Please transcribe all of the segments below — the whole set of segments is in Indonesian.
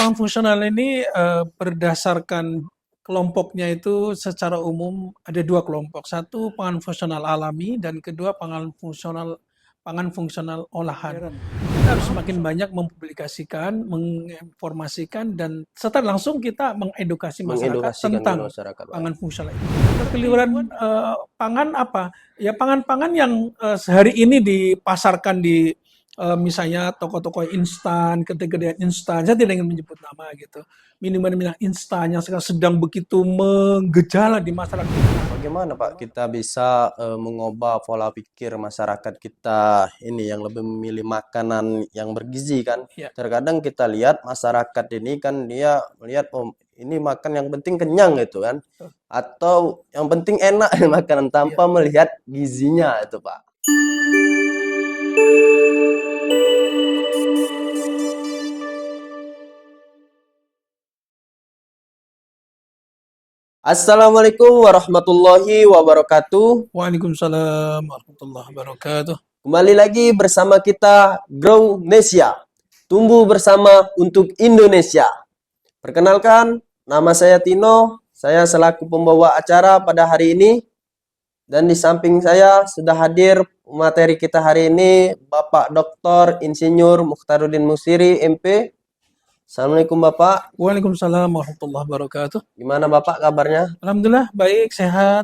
pangan fungsional ini berdasarkan kelompoknya itu secara umum ada dua kelompok. Satu pangan fungsional alami dan kedua pangan fungsional olahan. Kita harus semakin banyak mempublikasikan, menginformasikan dan serta langsung kita mengedukasi masyarakat Mengedukasikan ke tentang masyarakat, Pak. pangan fungsional itu. Kekeliruan pangan apa? Ya pangan-pangan yang sehari ini dipasarkan di misalnya toko-toko instan, kedai-kedai instan, saya tidak ingin menyebut nama gitu. Minuman-minuman instan yang sekarang sedang begitu menggejala di masyarakat. Bagaimana Pak kita bisa mengubah pola pikir masyarakat kita ini yang lebih memilih makanan yang bergizi kan? Ya. Terkadang kita lihat masyarakat ini kan dia melihat oh ini makan yang penting kenyang gitu kan? Atau yang penting enak makanan tanpa melihat gizinya itu Pak. Assalamualaikum warahmatullahi wabarakatuh. Waalaikumsalam warahmatullahi wabarakatuh. Kembali lagi bersama kita Grownesia, tumbuh bersama untuk Indonesia. Perkenalkan, nama saya Tino, saya selaku pembawa acara pada hari ini. Dan di samping saya sudah hadir materi kita hari ini, Bapak Dr. Insinyur Mukhtaruddin Musiri, MP. Assalamualaikum Bapak. Waalaikumsalam warahmatullahi wabarakatuh. Gimana Bapak kabarnya? Alhamdulillah baik, sehat.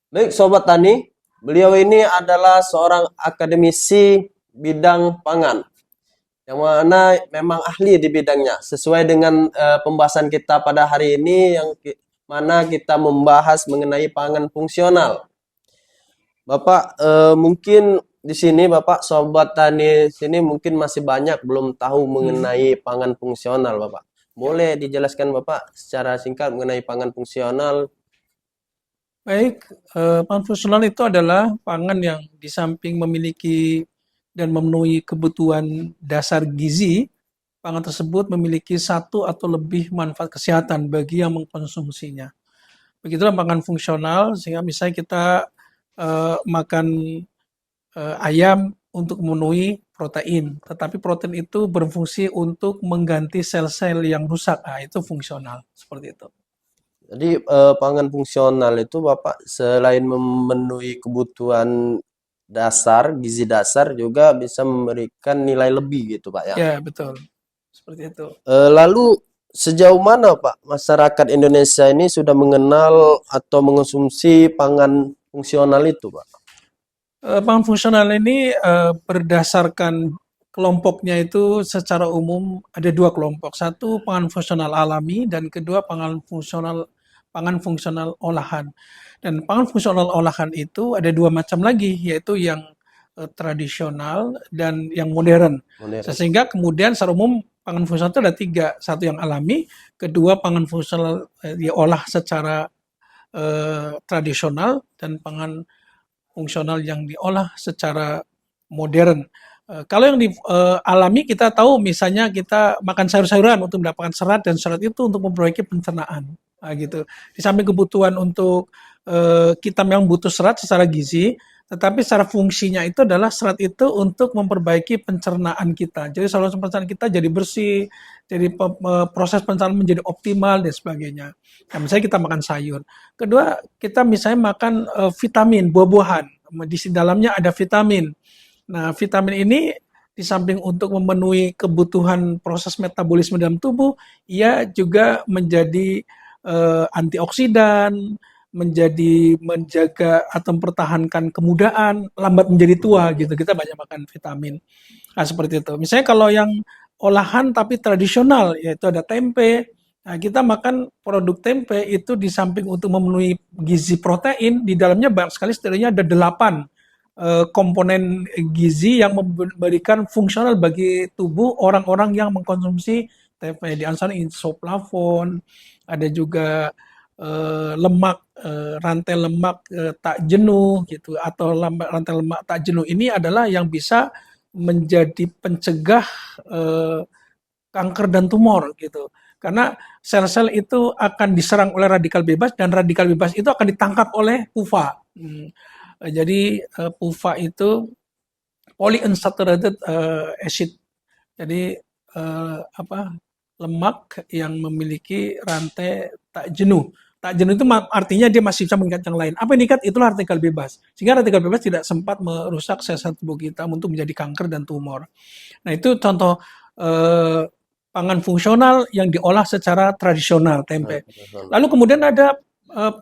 Baik Sobat Tani, beliau ini adalah seorang akademisi bidang pangan yang mana memang ahli di bidangnya sesuai dengan pembahasan kita pada hari ini yang mana kita membahas mengenai pangan fungsional. Bapak mungkin di sini Bapak Sobat Tani sini mungkin masih banyak belum tahu mengenai pangan fungsional Bapak. Boleh dijelaskan Bapak secara singkat mengenai pangan fungsional? Baik, pangan fungsional itu adalah pangan yang di samping memiliki dan memenuhi kebutuhan dasar gizi, pangan tersebut memiliki satu atau lebih manfaat kesehatan bagi yang mengkonsumsinya. Begitulah pangan fungsional, sehingga misalnya kita makan ayam untuk memenuhi protein, tetapi protein itu berfungsi untuk mengganti sel-sel yang rusak. Nah, itu fungsional, seperti itu. Jadi pangan fungsional itu Bapak selain memenuhi kebutuhan dasar, gizi dasar juga bisa memberikan nilai lebih gitu Pak ya. Ya, betul. Seperti itu. Lalu sejauh mana Pak masyarakat Indonesia ini sudah mengenal atau mengonsumsi pangan fungsional itu Pak? Pangan fungsional ini berdasarkan kelompoknya itu secara umum ada dua kelompok. Satu pangan fungsional alami dan kedua pangan fungsional olahan. Dan pangan fungsional olahan itu ada dua macam lagi, yaitu yang tradisional dan yang modern. Sehingga kemudian secara umum pangan fungsional itu ada tiga. Satu yang alami, kedua pangan fungsional diolah secara tradisional, dan pangan fungsional yang diolah secara modern. Kalau yang alami kita tahu misalnya kita makan sayur-sayuran untuk mendapatkan serat, dan serat itu untuk memperbaiki pencernaan. Nah, gitu. Di samping kebutuhan untuk kita memang butuh serat secara gizi, tetapi secara fungsinya itu adalah serat itu untuk memperbaiki pencernaan kita. Jadi saluran pencernaan kita jadi bersih, jadi proses pencernaan menjadi optimal dan sebagainya. Nah, misalnya kita makan sayur. Kedua, kita misalnya makan vitamin, buah-buahan. Di dalamnya ada vitamin. Nah, vitamin ini di samping untuk memenuhi kebutuhan proses metabolisme dalam tubuh, ia juga menjadi antioksidan, menjaga atau mempertahankan kemudaan, lambat menjadi tua gitu. Kita banyak makan vitamin. Nah, seperti itu. Misalnya kalau yang olahan tapi tradisional, yaitu ada tempe. Nah, kita makan produk tempe itu di samping untuk memenuhi gizi protein, di dalamnya banyak sekali, setidaknya ada 8 komponen gizi yang memberikan fungsional bagi tubuh orang-orang yang mengkonsumsi tempe. Di antara isoflavon, ada juga lemak, rantai lemak tak jenuh gitu, atau rantai lemak tak jenuh ini adalah yang bisa menjadi pencegah kanker dan tumor gitu. Karena sel-sel itu akan diserang oleh radikal bebas, dan radikal bebas itu akan ditangkap oleh PUFA. Jadi PUFA itu polyunsaturated acid. Jadi lemak yang memiliki rantai tak jenuh. Tak jenuh itu artinya dia masih bisa mengikat yang lain. Apa yang diikat? Itulah radikal bebas. Sehingga radikal bebas tidak sempat merusak sel-sel tubuh kita untuk menjadi kanker dan tumor. Nah, itu contoh eh, pangan fungsional yang diolah secara tradisional, tempe. Lalu kemudian ada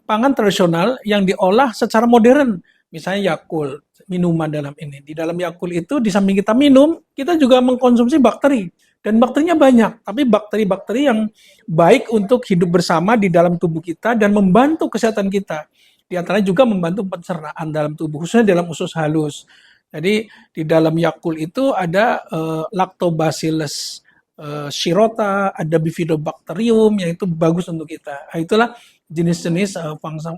pangan tradisional yang diolah secara modern, misalnya Yakult, minuman dalam ini. Di dalam Yakult itu di samping kita minum, kita juga mengkonsumsi bakteri. Dan bakterinya banyak, tapi bakteri-bakteri yang baik untuk hidup bersama di dalam tubuh kita dan membantu kesehatan kita. Di antaranya juga membantu pencernaan dalam tubuh, khususnya dalam usus halus. Jadi di dalam Yakult itu ada Lactobacillus shirota, ada Bifidobacterium yang itu bagus untuk kita. Nah, itulah jenis-jenis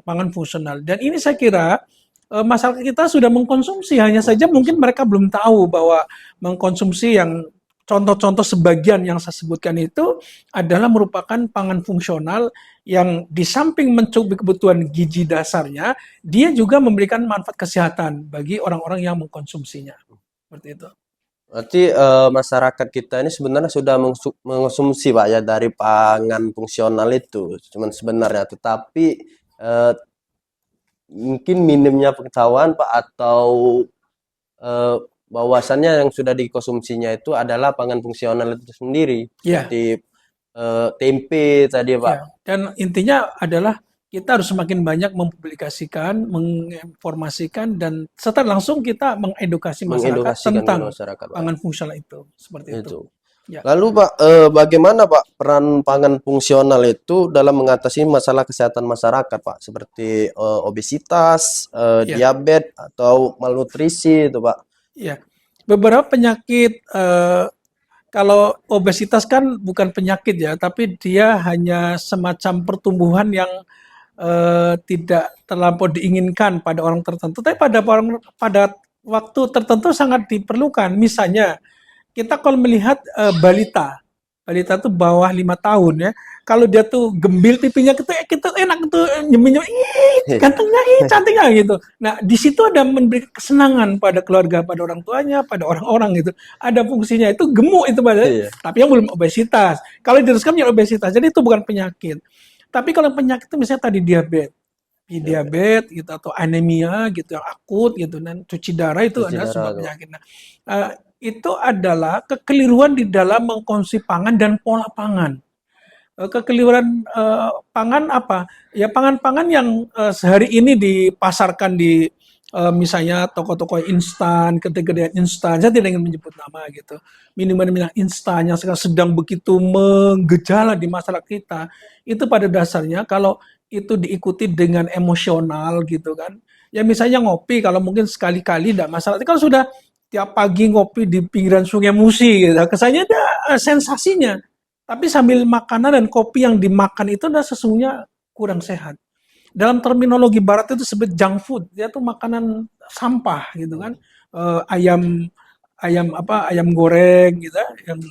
pangan fungsional. Dan ini saya kira masyarakat kita sudah mengkonsumsi, hanya saja mungkin mereka belum tahu bahwa mengkonsumsi yang contoh-contoh sebagian yang saya sebutkan itu adalah merupakan pangan fungsional yang di samping mencukupi kebutuhan gizi dasarnya, dia juga memberikan manfaat kesehatan bagi orang-orang yang mengkonsumsinya. Seperti itu. Berarti masyarakat kita ini sebenarnya sudah mengonsumsi Pak ya dari pangan fungsional itu. Cuman sebenarnya tetapi eh, mungkin minimnya pengetahuan Pak atau eh, bahwasannya yang sudah dikonsumsinya itu adalah pangan fungsional itu sendiri. Ya. Seperti tempe tadi Pak. Ya, dan intinya adalah kita harus semakin banyak mempublikasikan, menginformasikan, dan setelah langsung kita mengedukasi masyarakat Mengedukasikan tentang masyarakat Pak. pangan fungsional itu. Seperti itu. Itu. Ya. Lalu Pak, bagaimana Pak peran pangan fungsional itu dalam mengatasi masalah kesehatan masyarakat Pak, seperti obesitas, Ya. diabetes atau malnutrisi itu Pak? Ya, beberapa penyakit kalau obesitas kan bukan penyakit ya, tapi dia hanya semacam pertumbuhan yang tidak terlampau diinginkan pada orang tertentu, tapi pada waktu tertentu sangat diperlukan. Misalnya kita kalau melihat balita, balita tuh bawah 5 tahun ya, kalau dia tuh gembil pipinya kita enak tuh nyemil gantengnya, cantiknya gitu. Nah di situ ada memberi kesenangan pada keluarga, pada orang tuanya, pada orang-orang gitu. Ada fungsinya itu gemuk itu pada, Iya. tapi yang belum obesitas. Kalau diteruskan menjadi obesitas, jadi itu bukan penyakit. Tapi kalau penyakit itu misalnya tadi diabetes gitu atau anemia gitu yang akut gitu dan cuci darah itu Cuci adalah sebab darah tuh. penyakit. Nah, itu adalah kekeliruan di dalam mengkonsumsi pangan dan pola pangan. Kekeliruan pangan apa? Ya pangan-pangan yang sehari ini dipasarkan di misalnya toko-toko instan, kedai-kedai instan, saya tidak ingin menyebut nama gitu. Minuman-minuman instan yang sekarang sedang begitu menggejala di masyarakat kita, itu pada dasarnya kalau itu diikuti dengan emosional gitu kan. Ya misalnya ngopi, kalau mungkin sekali-kali tidak masalah. Tapi kalau sudah tiap pagi ngopi di pinggiran Sungai Musi gitu, kesannya ada sensasinya. Tapi sambil makanan dan kopi yang dimakan itu adalah sesungguhnya kurang sehat. Dalam terminologi barat itu disebut junk food, dia tuh makanan sampah gitu kan. Ayam ayam apa ayam goreng gitu yang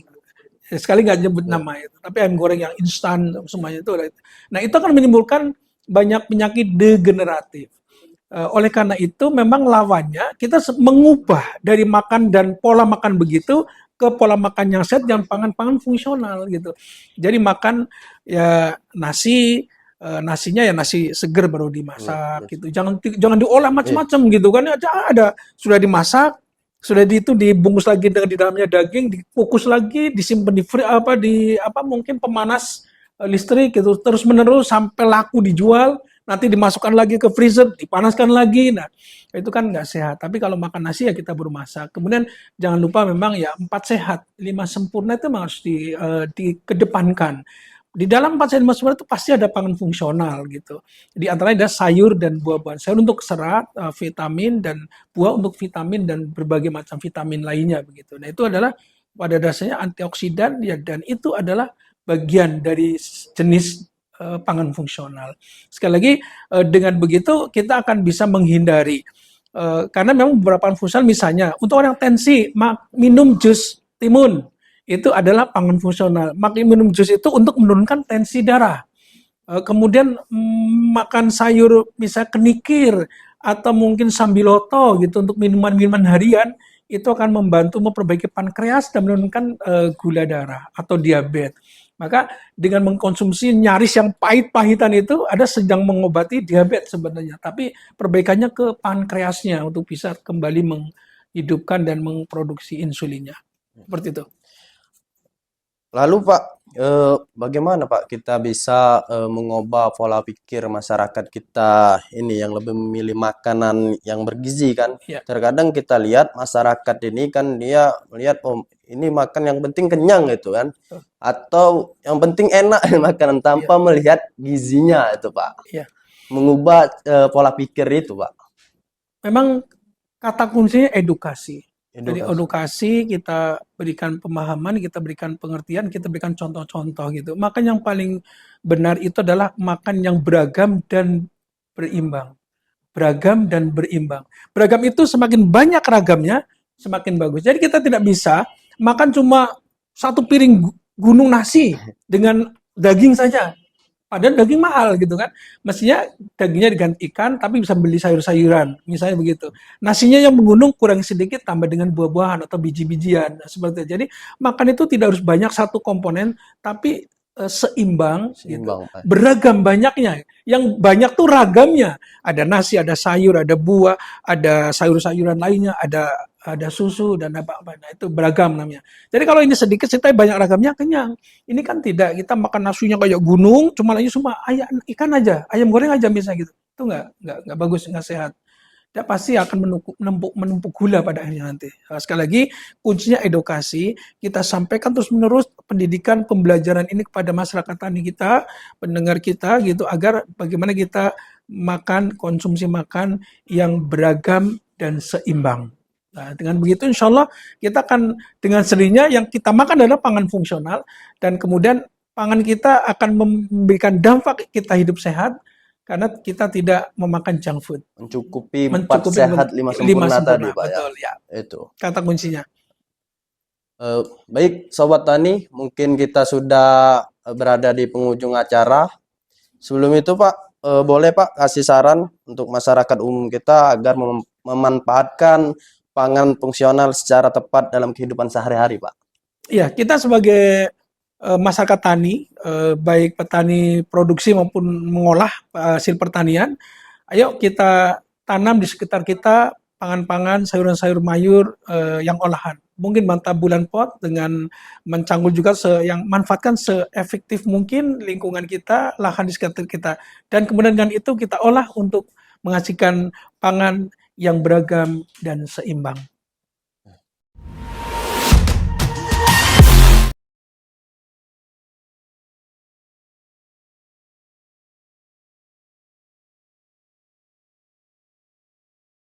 sekali nggak nyebut Ya. nama itu, tapi ayam goreng yang instan semuanya itu. Nah itu akan menimbulkan banyak penyakit degeneratif. Oleh karena itu memang lawannya kita mengubah dari makan dan pola makan begitu ke pola makan yang sehat dan pangan-pangan fungsional gitu. Jadi makan ya nasi, nasinya ya nasi seger baru dimasak gitu. Jangan diolah macam-macam gitu kan. Ada sudah dimasak, sudah itu dibungkus lagi dengan di dalamnya daging, dikukus lagi, disimpan di mungkin pemanas listrik gitu terus menerus sampai laku dijual, nanti dimasukkan lagi ke freezer, dipanaskan lagi. Nah, itu kan nggak sehat. Tapi kalau makan nasi ya kita baru masak. Kemudian jangan lupa memang ya 4 sehat, 5 sempurna itu memang harus dikedepankan. Di dalam 4 sehat 5 sempurna itu pasti ada pangan fungsional gitu. Di antaranya ada sayur dan buah-buahan. Sayur untuk serat, vitamin, dan buah untuk vitamin dan berbagai macam vitamin lainnya begitu. Nah, itu adalah pada dasarnya antioksidan ya, dan itu adalah bagian dari jenis pangan fungsional. Sekali lagi dengan begitu kita akan bisa menghindari karena memang beberapa pangan fungsional misalnya untuk orang tensi minum jus timun itu adalah pangan fungsional. Minum jus itu untuk menurunkan tensi darah. Kemudian makan sayur bisa kenikir atau mungkin sambiloto gitu untuk minuman-minuman harian itu akan membantu memperbaiki pankreas dan menurunkan gula darah atau diabetes. Maka dengan mengkonsumsi nyaris yang pahit-pahitan itu ada sedang mengobati diabetes sebenarnya. Tapi perbaikannya ke pankreasnya untuk bisa kembali menghidupkan dan memproduksi insulinnya. Seperti itu. Lalu Pak, bagaimana Pak kita bisa mengubah pola pikir masyarakat kita ini yang lebih memilih makanan yang bergizi kan? Ya. Terkadang kita lihat masyarakat ini kan dia melihat oh ini makan yang penting kenyang gitu kan, atau yang penting enak makanan tanpa melihat gizinya itu Pak. Ya. Mengubah pola pikir itu Pak. Memang kata kuncinya edukasi. Jadi Edukasi. edukasi kita berikan pemahaman, kita berikan pengertian, kita berikan contoh-contoh gitu. Makan yang paling benar itu adalah makan yang beragam dan berimbang. Beragam dan berimbang. Beragam itu semakin banyak ragamnya, semakin bagus. Jadi kita tidak bisa makan cuma satu piring gunung nasi dengan daging saja. Padahal daging mahal gitu kan. Mestinya dagingnya diganti ikan, tapi bisa beli sayur-sayuran, misalnya begitu. Nasinya yang menggunung kurang sedikit, tambah dengan buah-buahan atau biji-bijian. Seperti itu. Jadi makan itu tidak harus banyak satu komponen, tapi seimbang, gitu. Seimbang Pak. Beragam banyaknya. Yang banyak tuh ragamnya. Ada nasi, ada sayur, ada buah, ada sayur-sayuran lainnya, ada susu dan apa-apa. Nah, itu beragam namanya. Jadi kalau ini sedikit, kita banyak ragamnya kenyang. Ini kan tidak, kita makan nasinya kayak gunung, cuma lagi cuma ayam, ikan aja, ayam goreng aja misalnya gitu. Itu nggak bagus, nggak sehat. Dia pasti akan menumpuk gula pada akhirnya nanti. Nah, sekali lagi, kuncinya edukasi. Kita sampaikan terus-menerus pendidikan pembelajaran ini kepada masyarakat tani kita, pendengar kita, gitu, agar bagaimana kita konsumsi makan yang beragam dan seimbang. Nah, dengan begitu insya Allah kita akan dengan sendirinya yang kita makan adalah pangan fungsional dan kemudian pangan kita akan memberikan dampak kita hidup sehat karena kita tidak memakan junk food. Mencukupi 4 sehat 5 sempurna tadi Pak betul, ya. Itu. Kata kuncinya. Baik Sobat Tani, mungkin kita sudah berada di penghujung acara. Sebelum itu Pak, boleh Pak kasih saran untuk masyarakat umum kita agar memanfaatkan pangan fungsional secara tepat dalam kehidupan sehari-hari, Pak. Ya, kita sebagai masyarakat tani, baik petani produksi maupun mengolah hasil pertanian, ayo kita tanam di sekitar kita pangan-pangan, sayuran-sayur mayur yang olahan. Mungkin mantap bulan pot dengan mencanggul juga yang manfaatkan seefektif mungkin lingkungan kita, lahan di sekitar kita. Dan kemudian dengan itu kita olah untuk menghasilkan pangan yang beragam dan seimbang.